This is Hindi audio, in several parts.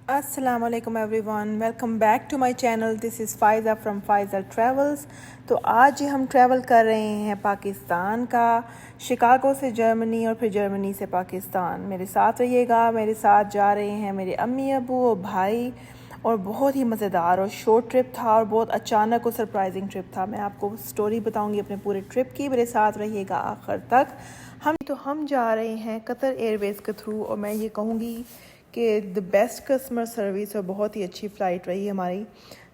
अस्सलाम वालेकुम everyone, welcome back to my channel. This is Faiza from Faiza travels. तो आज हम ट्रैवल कर रहे हैं पाकिस्तान का, शिकागो से जर्मनी और फिर जर्मनी से पाकिस्तान। मेरे साथ रहिएगा। मेरे साथ जा रहे हैं मेरे अम्मी अबू और भाई, और बहुत ही मज़ेदार और शॉर्ट ट्रिप था और बहुत अचानक और सरप्राइजिंग ट्रिप था। मैं आपको स्टोरी बताऊंगी अपने पूरे ट्रिप की। मेरे साथ रहिएगा आखिर तक। हम जा रहे हैं कतर एयरवेज़ के थ्रू, और मैं ये कहूँगी कि द बेस्ट कस्टमर सर्विस और बहुत ही अच्छी फ़्लाइट रही हमारी।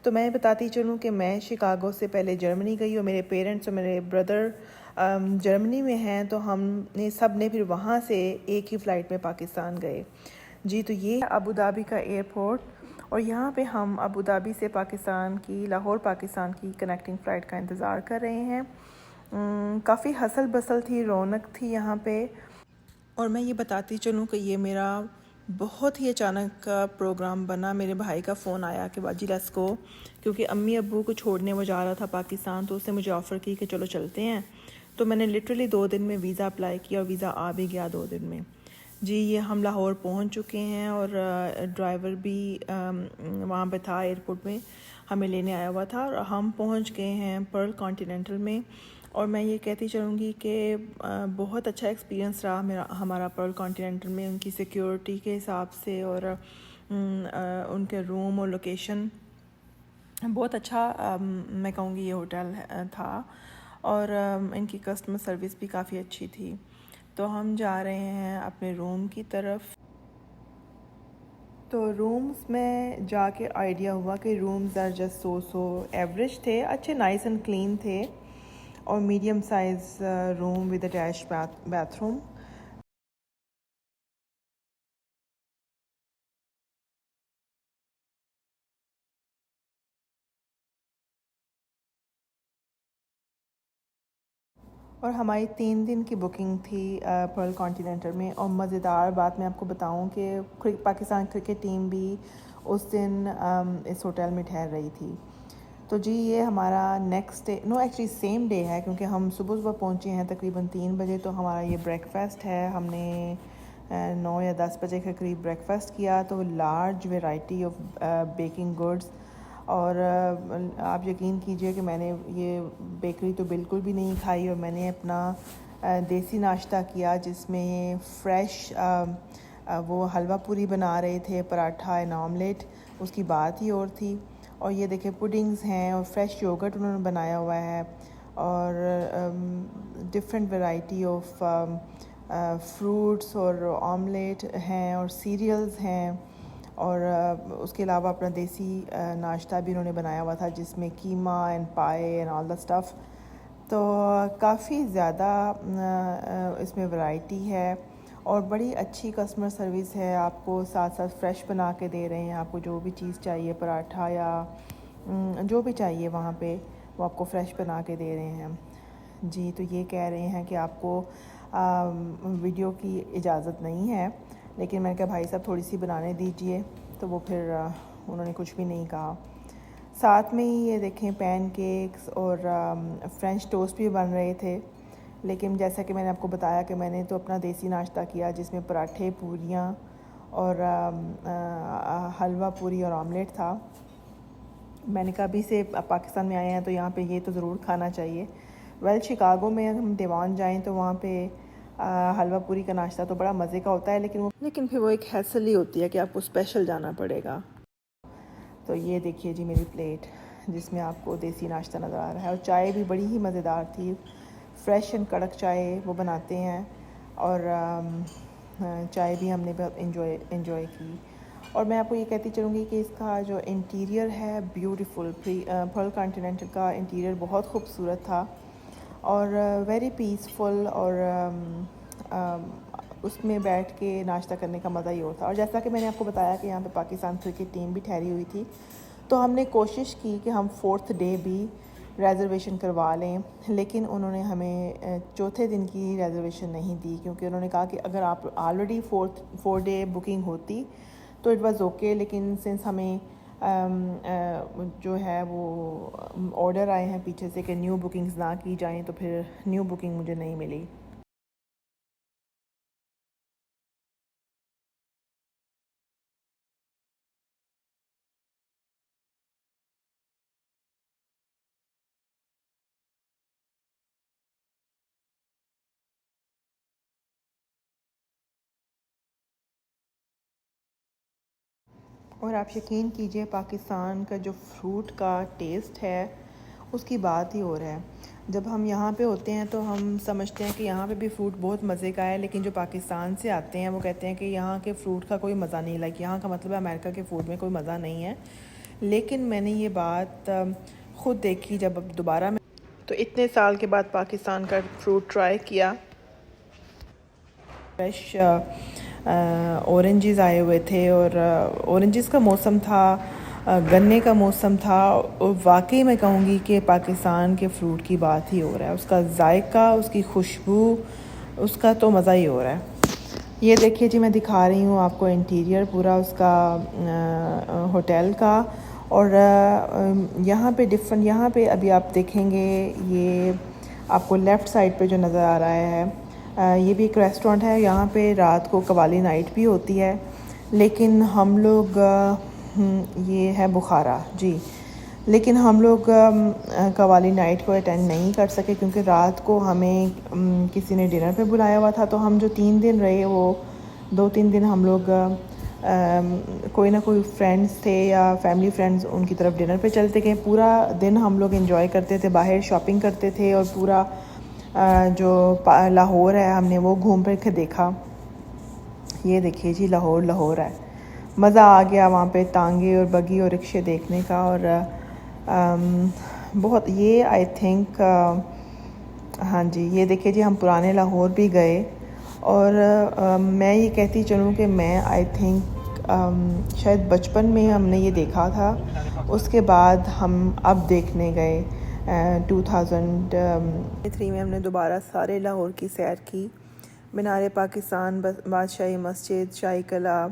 तो मैं बताती चलूँ कि मैं शिकागो से पहले जर्मनी गई, और मेरे पेरेंट्स और मेरे ब्रदर जर्मनी में हैं, तो हमने सब ने फिर वहाँ से एक ही फ़्लाइट में पाकिस्तान गए। जी, तो ये अबू धाबी का एयरपोर्ट, और यहाँ पे हम अबू धाबी से पाकिस्तान की, लाहौर पाकिस्तान की कनेक्टिंग फ़्लाइट का इंतज़ार कर रहे हैं। काफ़ी हसल बसल थी, रौनक थी यहाँ पे। और मैं ये बताती चलूँ कि ये मेरा बहुत ही अचानक का प्रोग्राम बना। मेरे भाई का फ़ोन आया कि बाजी लेट्स गो, क्योंकि अम्मी अब्बू को छोड़ने वो जा रहा था पाकिस्तान, तो उसने मुझे ऑफ़र की कि चलो चलते हैं। तो मैंने लिटरली 2 दिन में वीज़ा अप्लाई किया, और वीज़ा आ भी गया 2 दिन में। जी, ये हम लाहौर पहुंच चुके हैं, और ड्राइवर भी वहाँ पे था एयरपोर्ट में, हमें लेने आया हुआ था, और हम पहुंच गए हैं पर्ल कॉन्टिनेंटल में। और मैं ये कहती चलूँगी कि बहुत अच्छा एक्सपीरियंस रहा मेरा, हमारा पर्ल कॉन्टिनेंटल में, उनकी सिक्योरिटी के हिसाब से, और उनके रूम और लोकेशन बहुत अच्छा। मैं कहूँगी ये होटल था, और इनकी कस्टमर सर्विस भी काफ़ी अच्छी थी। तो हम जा रहे हैं अपने रूम की तरफ। तो रूम्स में जाके आइडिया हुआ कि rooms are just so average थे, अच्छे नाइस एंड क्लीन थे, और medium size room with attach bathroom. और हमारी 3 दिन की बुकिंग थी पर्ल कॉन्टिनेंटल में। और मज़ेदार बात मैं आपको बताऊं कि पाकिस्तान क्रिकेट टीम भी उस दिन इस होटल में ठहर रही थी। तो जी, ये हमारा next day, no actually same day है, क्योंकि हम सुबह सुबह पहुंचे हैं तकरीबन 3 बजे। तो हमारा ये ब्रेकफास्ट है, हमने 9 या 10 बजे के करीब ब्रेकफास्ट किया। तो large variety of baking goods, और आप यकीन कीजिए कि मैंने ये बेकरी तो बिल्कुल भी नहीं खाई, और मैंने अपना देसी नाश्ता किया, जिसमें फ़्रेश वो हलवा पूरी बना रहे थे, पराठा एंड ऑमलेट, उसकी बात ही और थी। और ये देखें पुडिंग्स हैं, और फ्रेश योगर्ट उन्होंने बनाया हुआ है, और डिफरेंट वैरायटी ऑफ फ्रूट्स, और ऑमलेट हैं, और सीरियल्स हैं, और उसके अलावा अपना देसी नाश्ता भी उन्होंने बनाया हुआ था, जिसमें कीमा एंड पाए एंड ऑल द स्टफ़। तो काफ़ी ज़्यादा इसमें वैरायटी है, और बड़ी अच्छी कस्टमर सर्विस है। आपको साथ साथ फ्रेश बना के दे रहे हैं, आपको जो भी चीज़ चाहिए, पराठा या जो भी चाहिए वहाँ पे, वो आपको फ्रेश बना के दे रहे हैं। जी, तो ये कह रहे हैं कि आपको वीडियो की इजाज़त नहीं है, लेकिन मैंने कहा भाई साहब थोड़ी सी बनाने दीजिए, तो वो फिर उन्होंने कुछ भी नहीं कहा। साथ में ही ये देखें पैनकेक्स और फ्रेंच टोस्ट भी बन रहे थे। लेकिन जैसा कि मैंने आपको बताया कि मैंने तो अपना देसी नाश्ता किया, जिसमें पराठे, पूरियाँ, और हलवा पूरी और ऑमलेट था। मैंने कहा अभी से पाकिस्तान में आए हैं तो यहाँ पे ये तो ज़रूर खाना चाहिए। वेल, शिकागो में हम दीवान जाएं तो वहाँ पे हलवा पूरी का नाश्ता तो बड़ा मज़े का होता है, लेकिन फिर वो एक हैसल ही होती है कि आपको स्पेशल जाना पड़ेगा। तो ये देखिए जी मेरी प्लेट, जिसमें आपको देसी नाश्ता नज़र आ रहा है, और चाय भी बड़ी ही मज़ेदार थी। फ्रेश एंड कड़क चाय वो बनाते हैं, और चाय भी हमने बहुत इन्जॉय की। और मैं आपको ये कहती चलूँगी कि इसका जो इंटीरियर है ब्यूटीफुल, पर्ल कॉन्टिनेंटल का इंटीरियर बहुत खूबसूरत था, और वेरी पीसफुल, और उसमें बैठ के नाश्ता करने का मज़ा ही और था। और जैसा कि मैंने आपको बताया कि यहाँ पे पाकिस्तान क्रिकेट टीम भी ठहरी हुई थी, तो हमने कोशिश की कि हम 4th डे भी रिजर्वेशन करवा लें, लेकिन उन्होंने हमें चौथे दिन की रिजर्वेशन नहीं दी, क्योंकि उन्होंने कहा कि अगर आप ऑलरेडी 4 डे बुकिंग होती तो इट वाज़ ओके, लेकिन सिंस हमें जो है वो ऑर्डर आए हैं पीछे से कि न्यू बुकिंग्स ना की जाएं, तो फिर न्यू बुकिंग मुझे नहीं मिली। और आप यकीन कीजिए पाकिस्तान का जो फ़्रूट का टेस्ट है उसकी बात ही और है। जब हम यहाँ पे होते हैं तो हम समझते हैं कि यहाँ पे भी फ़्रूट बहुत मज़े का है, लेकिन जो पाकिस्तान से आते हैं वो कहते हैं कि यहाँ के फ़्रूट का कोई मज़ा नहीं, लाइक यहाँ का मतलब है अमेरिका के फ़ूड में कोई मज़ा नहीं है। लेकिन मैंने ये बात ख़ुद देखी जब अब दोबारा मैं तो इतने साल के बाद पाकिस्तान का फ़्रूट ट्राई किया। फ्रेश ऑरेंजेस आए हुए थे और ऑरेंजेस का मौसम था, गन्ने का मौसम था, और वाकई मैं कहूँगी कि पाकिस्तान के फ़्रूट की बात ही हो रहा है। उसका जायका, उसकी खुशबू, उसका तो मज़ा ही हो रहा है। ये देखिए जी, मैं दिखा रही हूँ आपको इंटीरियर पूरा उसका होटल का। और यहाँ पे डिफरेंट, यहाँ पे अभी आप देखेंगे ये आपको लेफ़्ट साइड पे जो नज़र आ रहा है, ये भी एक रेस्टोरेंट है। यहाँ पे रात को कवाली नाइट भी होती है, लेकिन हम लोग ये है बुखारा जी, लेकिन हम लोग कवाली नाइट को अटेंड नहीं कर सके क्योंकि रात को हमें किसी ने डिनर पे बुलाया हुआ था। तो हम जो 3 दिन रहे, वो 2-3 दिन हम लोग कोई ना कोई फ्रेंड्स थे या फैमिली फ्रेंड्स, उनकी तरफ डिनर पे चलते गए। पूरा दिन हम लोग एंजॉय करते थे, बाहर शॉपिंग करते थे, और पूरा जो लाहौर है हमने वो घूम फिर के देखा। ये देखिए जी, लाहौर लाहौर है। मज़ा आ गया वहाँ पे तांगे और बगी और रिक्शे देखने का। और बहुत ये आई थिंक हाँ जी, ये देखिए जी, हम पुराने लाहौर भी गए। और मैं ये कहती चलूँ कि मैं आई थिंक शायद बचपन में हमने ये देखा था, उसके बाद हम अब देखने गए 2003 में हमने दोबारा सारे लाहौर की सैर की। मीनार पाकिस्तान, बादशाही मस्जिद, शाही किला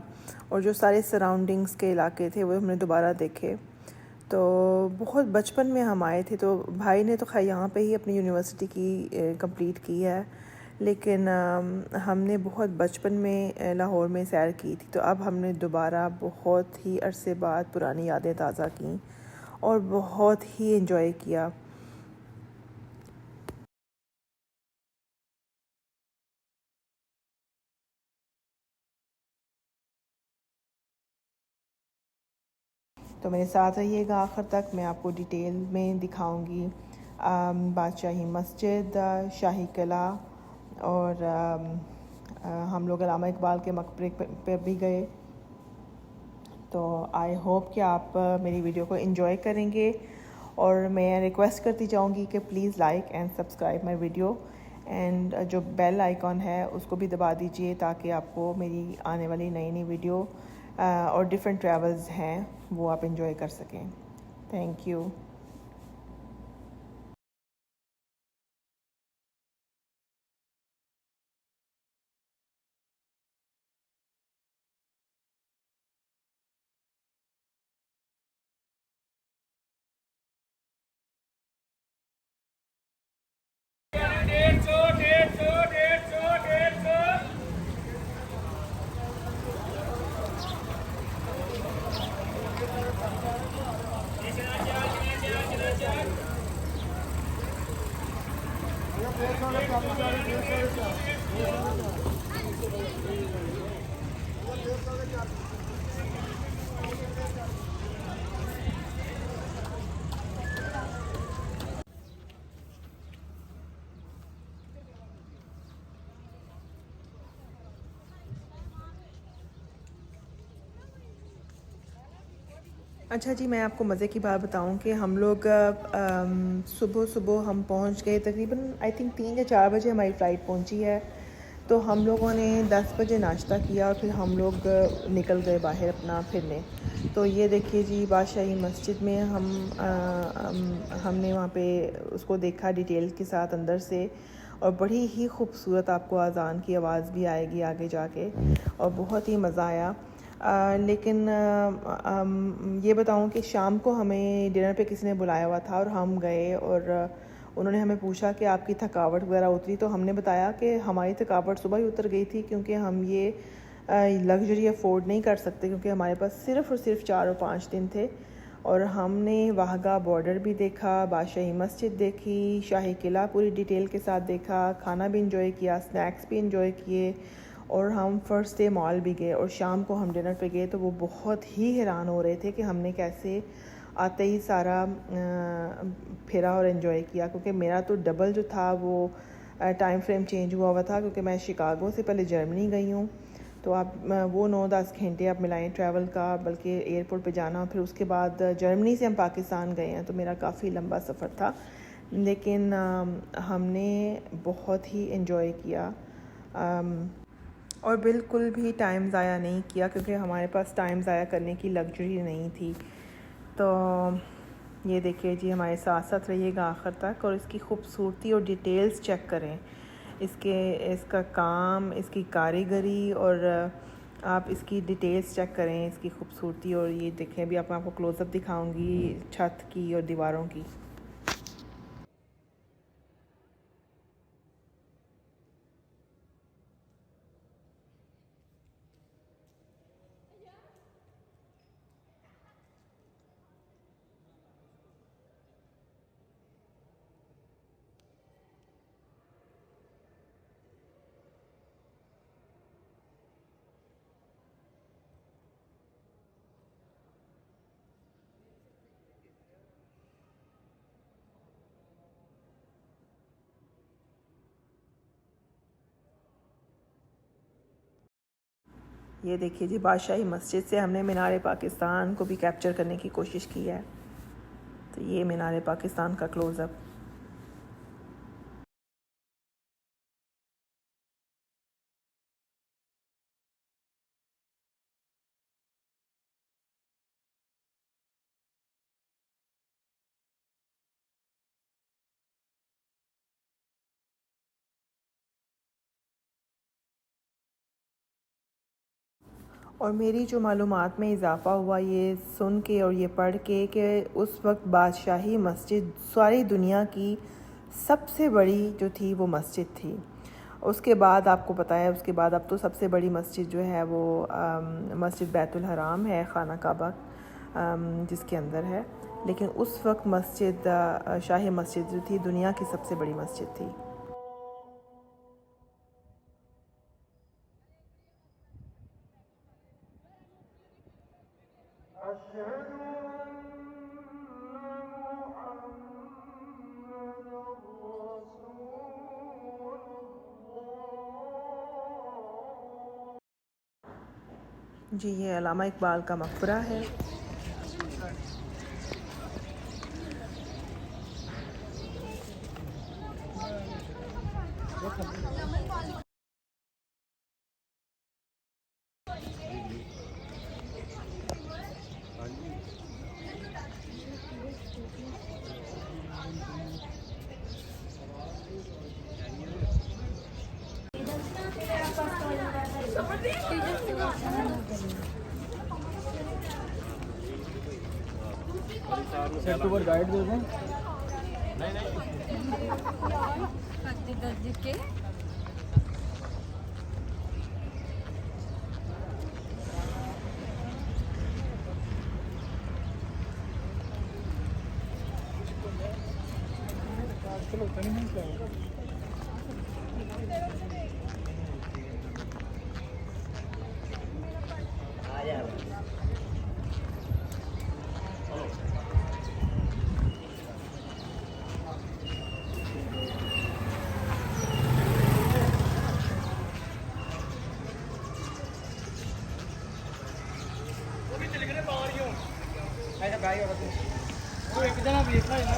और जो सारे सराउंडिंग्स के इलाके थे वो हमने दोबारा देखे। तो बहुत बचपन में हम आए थे। तो भाई ने तो खैर यहाँ पे ही अपनी यूनिवर्सिटी की कंप्लीट की है, लेकिन हमने बहुत बचपन में लाहौर में सैर की थी। तो अब हमने दोबारा बहुत ही अरसे बाद पुरानी यादें ताज़ा की और बहुत ही एंजॉय किया। तो मेरे साथ रहिएगा आखिर तक, मैं आपको डिटेल में दिखाऊंगी बादशाही मस्जिद, शाही किला, और हम लोग अल्लामा इकबाल के मकबरे पे भी गए। तो आई होप कि आप मेरी वीडियो को एंजॉय करेंगे, और मैं रिक्वेस्ट करती जाऊंगी कि please like and subscribe my video, and जो बेल आइकॉन है उसको भी दबा दीजिए ताकि आपको मेरी आने वाली नई नई वीडियो और डिफरेंट ट्रैवल्स हैं वो आप एंजॉय कर सकें। Thank you. अच्छा जी, मैं आपको मज़े की बात बताऊं कि हम लोग सुबह सुबह हम पहुंच गए, तकरीबन आई थिंक 3 या 4 बजे हमारी फ़्लाइट पहुंची है। तो हम लोगों ने 10 बजे नाश्ता किया और फिर हम लोग निकल गए बाहर अपना फिरने। तो ये देखिए जी, बादशाही मस्जिद में हमने वहाँ पे उसको देखा डिटेल के साथ अंदर से, और बड़ी ही खूबसूरत, आपको अज़ान की आवाज़ भी आएगी आगे जाके, और बहुत ही मज़ा आया। लेकिन ये बताऊं कि शाम को हमें डिनर पे किसी ने बुलाया हुआ था और हम गए, और उन्होंने हमें पूछा कि आपकी थकावट वगैरह उतरी। तो हमने बताया कि हमारी थकावट सुबह ही उतर गई थी, क्योंकि हम ये लग्जरी अफोर्ड नहीं कर सकते, क्योंकि हमारे पास सिर्फ़ और सिर्फ 4 और 5 दिन थे। और हमने वाहगा बॉर्डर भी देखा, बादशाही मस्जिद देखी, शाही किला पूरी डिटेल के साथ देखा, खाना भी इंजॉय किया, स्नैक्स भी इंजॉय किए, और हम फ़र्स्ट डे मॉल भी गए और शाम को हम डिनर पे गए, तो वो बहुत ही हैरान हो रहे थे कि हमने कैसे आते ही सारा फिरा और एंजॉय किया, क्योंकि मेरा तो डबल जो था वो टाइम फ्रेम चेंज हुआ था, क्योंकि मैं शिकागो से पहले जर्मनी गई हूँ। तो आप वो 9-10 घंटे आप मिलाएं ट्रैवल का, बल्कि एयरपोर्ट पे जाना, फिर उसके बाद जर्मनी से हम पाकिस्तान गए हैं, तो मेरा काफ़ी लंबा सफ़र था, लेकिन हमने बहुत ही एंजॉय किया और बिल्कुल भी टाइम ज़ाया नहीं किया, क्योंकि हमारे पास टाइम ज़ाया करने की लग्जरी नहीं थी। तो ये देखिए जी, हमारे साथ साथ रहिएगा आखिर तक और इसकी खूबसूरती और डिटेल्स चेक करें, इसका काम, इसकी कारीगरी, और आप इसकी डिटेल्स चेक करें, इसकी खूबसूरती। और ये देखें, अभी आपको क्लोज़अप दिखाऊंगी छत की और दीवारों की। ये देखिए जी, बादशाही मस्जिद से हमने मीनार पाकिस्तान को भी कैप्चर करने की कोशिश की है। तो ये मीनार पाकिस्तान का क्लोज़अप। और मेरी जो मालूमात में इजाफ़ा हुआ ये सुन के और ये पढ़ के कि उस वक्त बादशाही मस्जिद सारी दुनिया की सबसे बड़ी जो थी वो मस्जिद थी। उसके बाद आपको पता है, उसके बाद अब तो सबसे बड़ी मस्जिद जो है वो मस्जिद बैतुल हराम है, खाना काबा जिसके अंदर है। लेकिन उस वक्त मस्जिद शाही मस्जिद जो थी दुनिया की सबसे बड़ी मस्जिद थी। जी, ये अल्लामा इकबाल का मकबरा है। सेक्टोवर गाइड दे दें। नहीं के चलो एक जना भी है ना।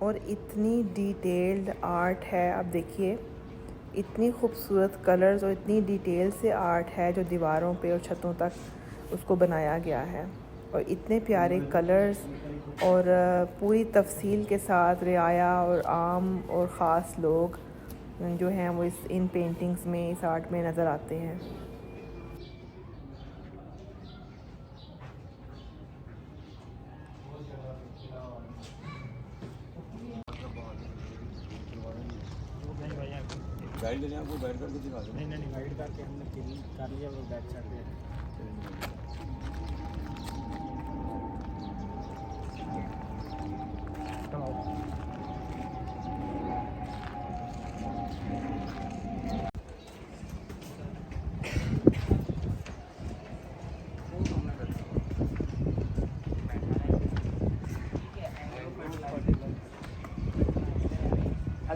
और इतनी डिटेल्ड आर्ट है। आप देखिए इतनी खूबसूरत कलर्स और इतनी डिटेल से आर्ट है जो दीवारों पे और छतों तक उसको बनाया गया है, और इतने प्यारे कलर्स और पूरी तफसील के साथ रियाया और आम और ख़ास लोग जो हैं वो इन पेंटिंग्स में, इस आर्ट में नज़र आते हैं। गाइड करें आपको, गाइड करके दिखा दो। नहीं गाइड करके हमने कर लिया वो बैक साइड पे।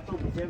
तो मुझे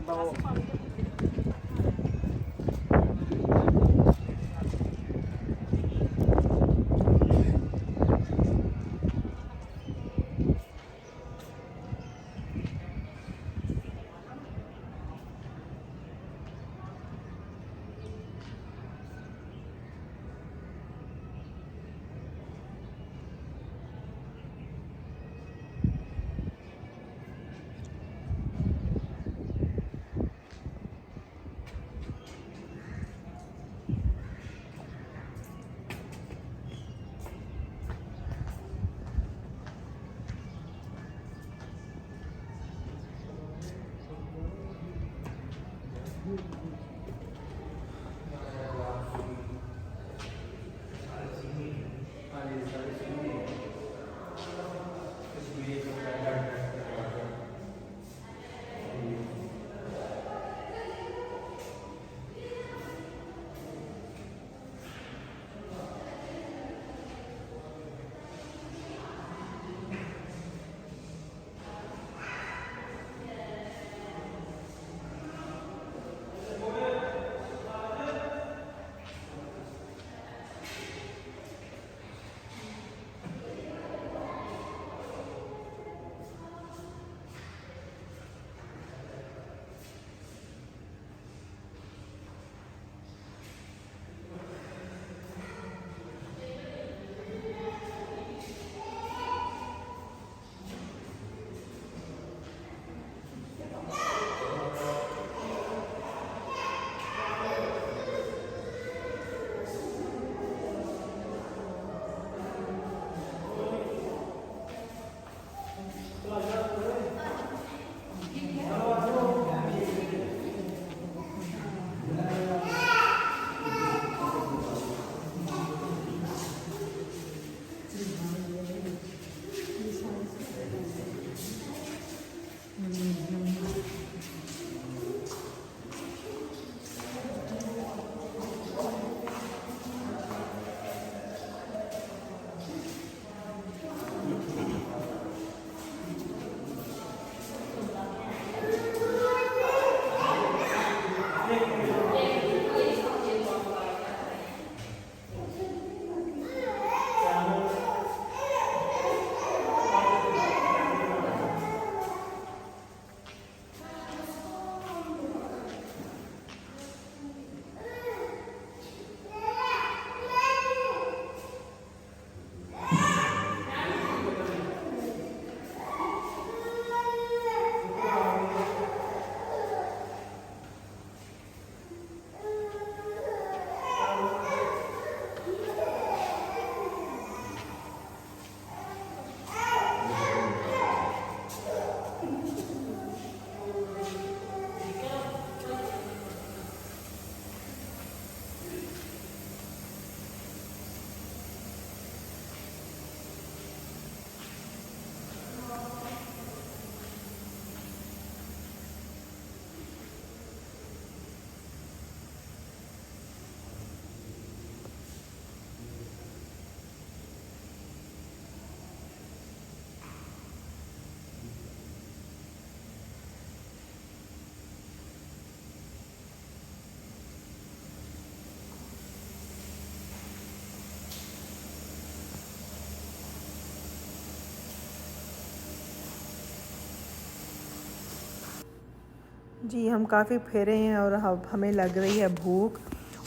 जी हम काफ़ी फिरे हैं और हमें लग रही है भूख।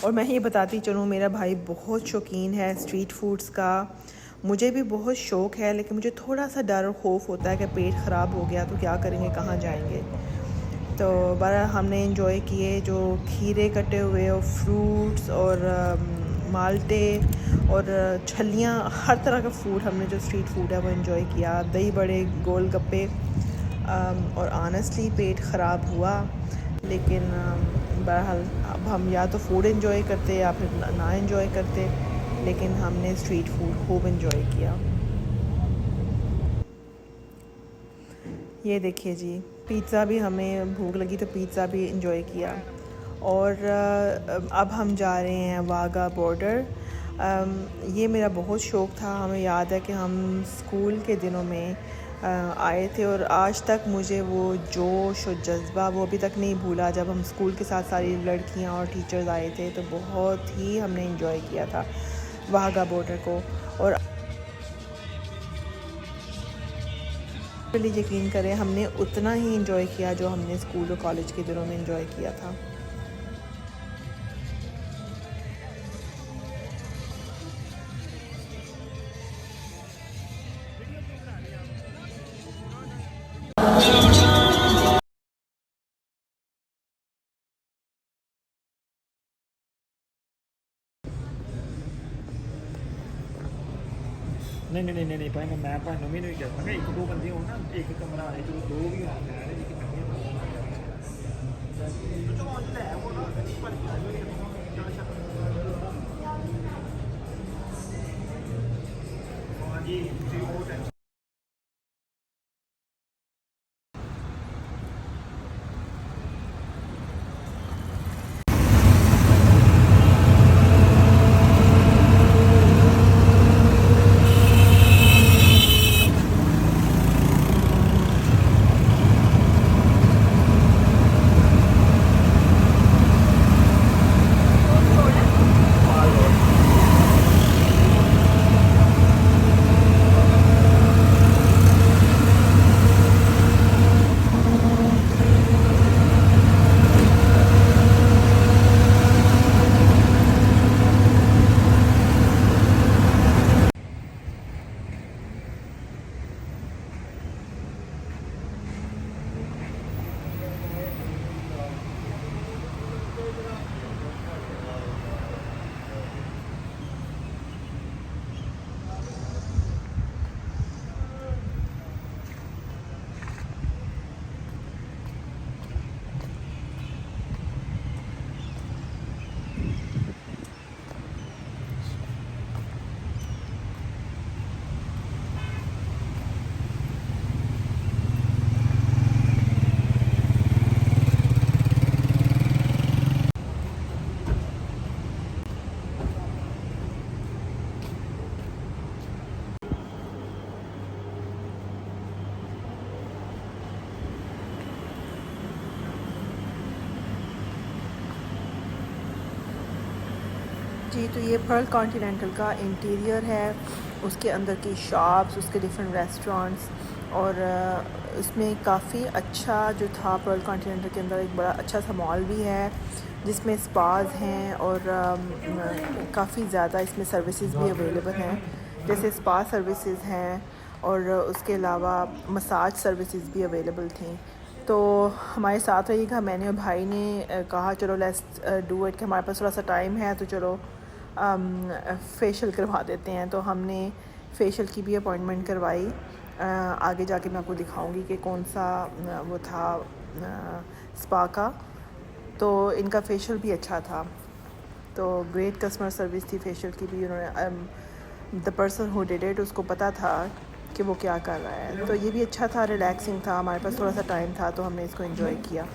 और मैं ये बताती चलूँ, मेरा भाई बहुत शौकीन है स्ट्रीट फूड्स का, मुझे भी बहुत शौक़ है, लेकिन मुझे थोड़ा सा डर और खौफ होता है कि पेट ख़राब हो गया तो क्या करेंगे, कहाँ जाएंगे। तो बहरहाल हमने इंजॉय किए, जो खीरे कटे हुए और फ्रूट्स और माल्टे और छलियाँ, हर तरह का फूड हमने जो स्ट्रीट फूड है वो इंजॉय किया। दही बड़े, गोल गप्पे, और ऑनेस्टली पेट ख़राब हुआ, लेकिन बहरहाल अब हम या तो फूड इंजॉय करते या फिर ना इंजॉय करते, लेकिन हमने स्ट्रीट फूड खूब इंजॉय किया। ये देखिए जी, पिज़्ज़ा भी, हमें भूख लगी तो पिज़्ज़ा भी इंजॉय किया। और अब हम जा रहे हैं वाघा बॉर्डर। ये मेरा बहुत शौक़ था, हमें याद है कि हम स्कूल के दिनों में आए थे और आज तक मुझे वो जोश और जज्बा वो अभी तक नहीं भूला। जब हम स्कूल के साथ सारी लड़कियां और टीचर्स आए थे तो बहुत ही हमने इंजॉय किया था वाघा बॉर्डर को। और यकीन करें, हमने उतना ही इंजॉय किया जो हमने स्कूल और कॉलेज के दिनों में इंजॉय किया था। नहीं भाई मैं भाई भी नहीं कहता, एक दो बंदे हो ना, एक कमरा है, जो दो भी होते हैं, जी, तो ये पर्ल कॉन्टिनेंटल का इंटीरियर है, उसके अंदर की शॉप्स, उसके डिफरेंट रेस्टोरेंट्स, और इसमें काफ़ी अच्छा जो था पर्ल कॉन्टिनेंटल के अंदर एक बड़ा अच्छा सा मॉल भी है जिसमें स्पाज हैं और काफ़ी ज़्यादा इसमें सर्विसेज भी अवेलेबल हैं, जैसे स्पा सर्विसेज हैं और उसके अलावा मसाज सर्विसेज भी अवेलेबल थी। तो हमारे साथ रहिएगा, मैंने और भाई ने कहा चलो लेट्स डू इट, कि हमारे पास थोड़ा सा टाइम है तो चलो फेशियल करवा देते हैं। तो हमने फेशियल की भी अपॉइंटमेंट करवाई। आगे जाके मैं आपको दिखाऊंगी कि कौन सा वो था स्पा का। तो इनका फेशियल भी अच्छा था, तो ग्रेट कस्टमर सर्विस थी फेशियल की भी। उन्होंने the person who did it, उसको पता था कि वो क्या कर रहा है। तो ये भी अच्छा था, रिलैक्सिंग था, हमारे पास थोड़ा सा टाइम था तो हमने इसको एंजॉय किया।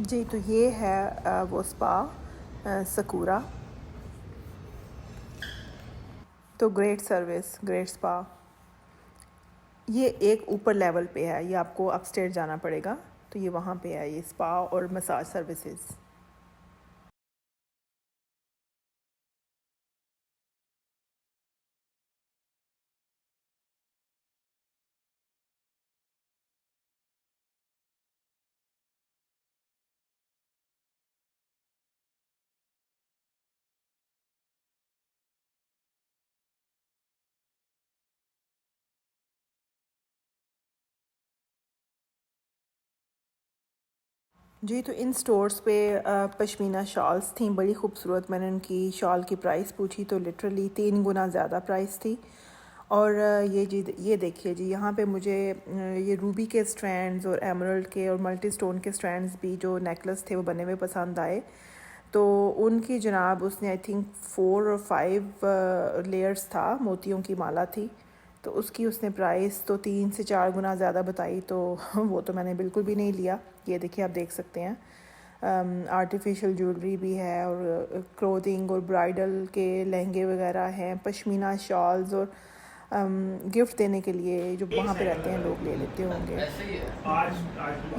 जी, तो ये है वो स्पा सकूरा। तो ग्रेट सर्विस, ग्रेट स्पा। ये एक ऊपर लेवल पे है, ये आपको अपस्टेयर जाना पड़ेगा। तो ये वहाँ पे है, ये स्पा और मसाज सर्विसेज। जी, तो इन स्टोर्स पे पश्मीना शॉल्स थी बड़ी खूबसूरत। मैंने उनकी शॉल की प्राइस पूछी तो लिटरली 3 गुना ज़्यादा प्राइस थी। और ये देखिए जी, यहाँ पे मुझे ये रूबी के स्ट्रैंड्स और एमरल्ड के और मल्टी स्टोन के स्ट्रैंड्स भी जो नेकलेस थे वो बने हुए पसंद आए। तो उनकी जनाब उसने आई थिंक 4 और 5 लेयर्स था, मोतियों की माला थी। तो उसकी उसने प्राइस तो 3 से 4 गुना ज़्यादा बताई। तो वो तो मैंने बिल्कुल भी नहीं लिया। ये देखिए, आप देख सकते हैं आर्टिफिशियल ज्वेलरी भी है और क्लोथिंग और ब्राइडल के लहंगे वगैरह हैं, पश्मीना शॉल्स और गिफ्ट देने के लिए जो वहाँ पे रहते हैं लोग ले लेते होंगे।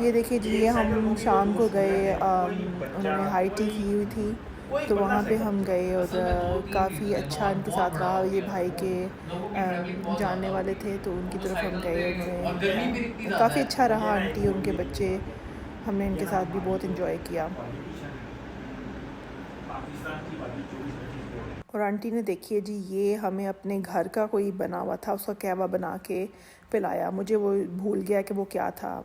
ये देखिए जी, ये हम शाम को गए, उन्होंने हाई टी की हुई थी तो वहाँ पे हम गए और काफ़ी अच्छा इनके साथ रहा। ये भाई के जानने वाले थे तो उनकी तरफ हम गए। उन्होंने काफ़ी अच्छा रहा, आंटी और उनके बच्चे, हमने इनके साथ भी बहुत इन्जॉय किया। और आंटी ने देखिए जी, ये हमें अपने घर का कोई बना हुआ था उसका कहवा बना के पिलाया। मुझे वो भूल गया कि वो क्या था,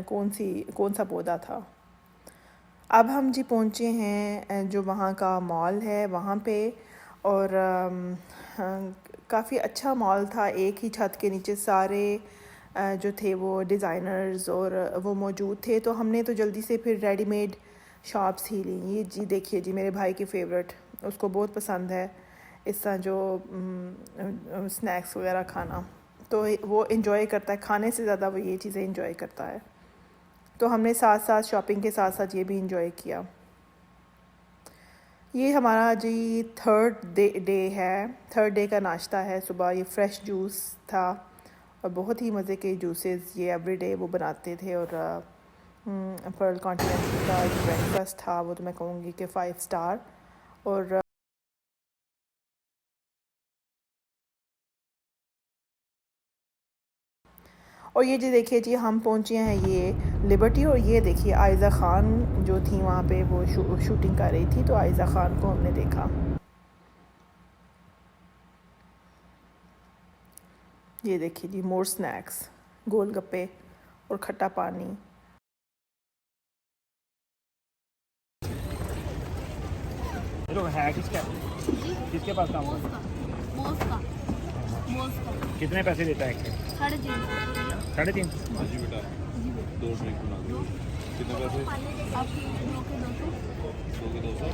कौन सा पौधा था। अब हम जी पहुँचे हैं जो वहाँ का मॉल है वहाँ पे। और काफ़ी अच्छा मॉल था, एक ही छत के नीचे सारे जो थे वो डिज़ाइनर्स और वो मौजूद थे। तो हमने तो जल्दी से फिर रेडीमेड शॉप्स ही ली। ये जी देखिए जी, मेरे भाई की फ़ेवरेट, उसको बहुत पसंद है इस तरह जो स्नैक्स वगैरह खाना। तो वो इन्जॉय करता है, खाने से ज़्यादा वो ये चीज़ें इन्जॉय करता है। तो हमने साथ साथ शॉपिंग के साथ साथ ये भी इंजॉय किया। ये हमारा जी थर्ड डे का नाश्ता है। सुबह ये फ्रेश जूस था और बहुत ही मज़े के जूसेस ये एवरीडे वो बनाते थे। और पर्ल कॉन्टिनेंटल का जो ब्रेकफास्ट था वो तो मैं कहूँगी कि 5 स्टार। और ये जी देखिए जी, हम पहुँचे हैं ये लिबर्टी। और ये देखिए आयज़ा ख़ान जो थी वहाँ पे वो शूटिंग कर रही थी, तो आयज़ा ख़ान को हमने देखा। ये देखिए जी, मोर स्नैक्स, गोलगप्पे और खट्टा पानी। लोग है किसके पास काम मोज का कितने पैसे देता है? 3.5 3.5 हाँ जी बेटा, 2 ड्रिंक बना दो। कितने पैसे? आपके 2 के 200। 2 के 200।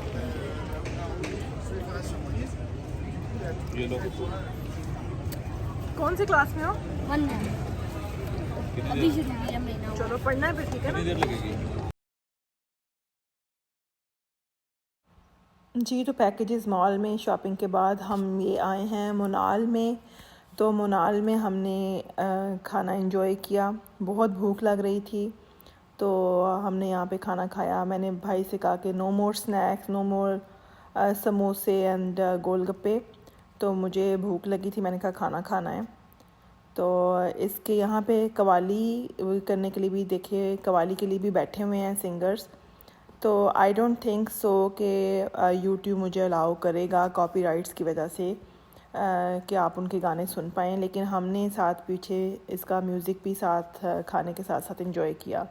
ये लो। कौन सी क्लास में हो? 1 मैम कितनी अभी देर शुरू किया महीना हुआ। चलो पढ़ना है फिर, ठीक है ना? कितनी देर लगेगी? जी, तो पैकेजेस मॉल में शॉपिंग के बाद हम ये आए हैं मोनाल में। तो मोनाल में हमने खाना एंजॉय किया। बहुत भूख लग रही थी तो हमने यहाँ पे खाना खाया। मैंने भाई से कहा कि नो मोर स्नैक्स, नो मोर समोसे एंड गोलगप्पे। तो मुझे भूख लगी थी, मैंने कहा खाना खाना है। तो इसके यहाँ पे कवाली करने के लिए भी, देखिए कवाली के लिए भी बैठे हुए हैं सिंगर्स। तो आई डोंट थिंक सो कि यूट्यूब मुझे अलाउ करेगा कॉपीराइट्स की वजह से कि आप उनके गाने सुन पाएँ, लेकिन हमने साथ पीछे इसका म्यूज़िक भी साथ खाने के साथ साथ एंजॉय किया।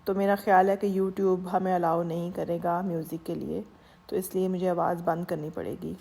तो मेरा ख़्याल है कि यूट्यूब हमें अलाउ नहीं करेगा म्यूज़िक के लिए, तो इसलिए मुझे आवाज़ बंद करनी पड़ेगी।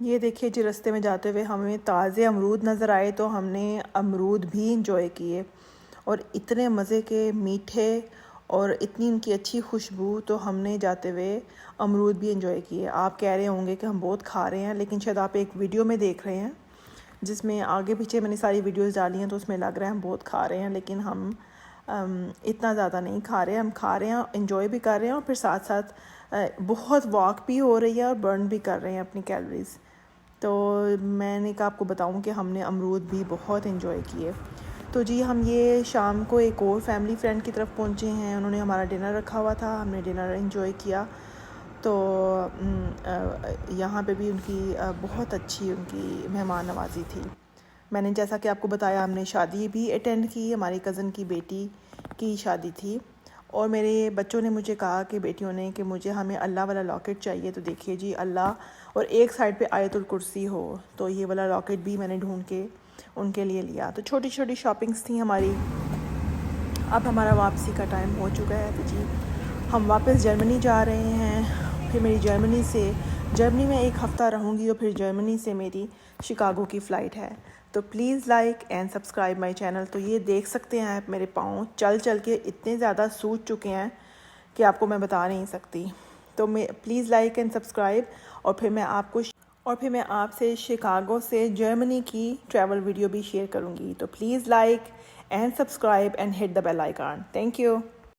ये देखिए जी, रास्ते में जाते हुए हमें ताज़े अमरूद नज़र आए तो हमने अमरूद भी इंजॉय किए, और इतने मज़े के, मीठे और इतनी उनकी अच्छी खुशबू, तो हमने जाते हुए अमरूद भी इंजॉय किए। आप कह रहे होंगे कि हम बहुत खा रहे हैं, लेकिन शायद आप एक वीडियो में देख रहे हैं जिसमें आगे पीछे मैंने सारी वीडियोस डाली हैं, तो उसमें लग रहा है हम बहुत खा रहे हैं, लेकिन हम इतना ज़्यादा नहीं खा रहे हैं। हम खा रहे हैं, इंजॉय भी कर रहे हैं, और फिर साथ साथ बहुत वॉक भी हो रही है और बर्न भी कर रहे हैं अपनी कैलोरीज़। तो मैंने कहा आपको बताऊं कि हमने अमरूद भी बहुत इन्जॉय किए। तो जी, हम ये शाम को एक और फैमिली फ्रेंड की तरफ पहुंचे हैं। उन्होंने हमारा डिनर रखा हुआ था, हमने डिनर इन्जॉय किया। तो यहाँ पे भी उनकी बहुत अच्छी उनकी मेहमान नवाजी थी। मैंने जैसा कि आपको बताया, हमने शादी भी अटेंड की, हमारी कज़न की बेटी की शादी थी। और मेरे बच्चों ने मुझे कहा कि बेटियों ने कि मुझे हमें अल्लाह वाला लॉकेट चाहिए। तो देखिए जी, अल्लाह और एक साइड पे आयतुल कुर्सी हो, तो ये वाला लॉकेट भी मैंने ढूंढ के उनके लिए लिया। तो छोटी छोटी शॉपिंग्स थी हमारी। अब हमारा वापसी का टाइम हो चुका है, तो जी हम वापस जर्मनी जा रहे हैं। फिर मेरी जर्मनी में एक हफ़्ता रहूँगी, और फिर जर्मनी से मेरी शिकागो की फ़्लाइट है। तो please like and subscribe my channel. तो ये देख सकते हैं आप, मेरे पाँव चल चल के इतने ज़्यादा सूज चुके हैं कि आपको मैं बता नहीं सकती। तो मैं प्लीज़ लाइक एंड सब्सक्राइब, और फिर मैं आपसे शिकागो से जर्मनी की ट्रैवल वीडियो भी शेयर करूँगी। तो please like and subscribe and hit the bell icon. Thank you.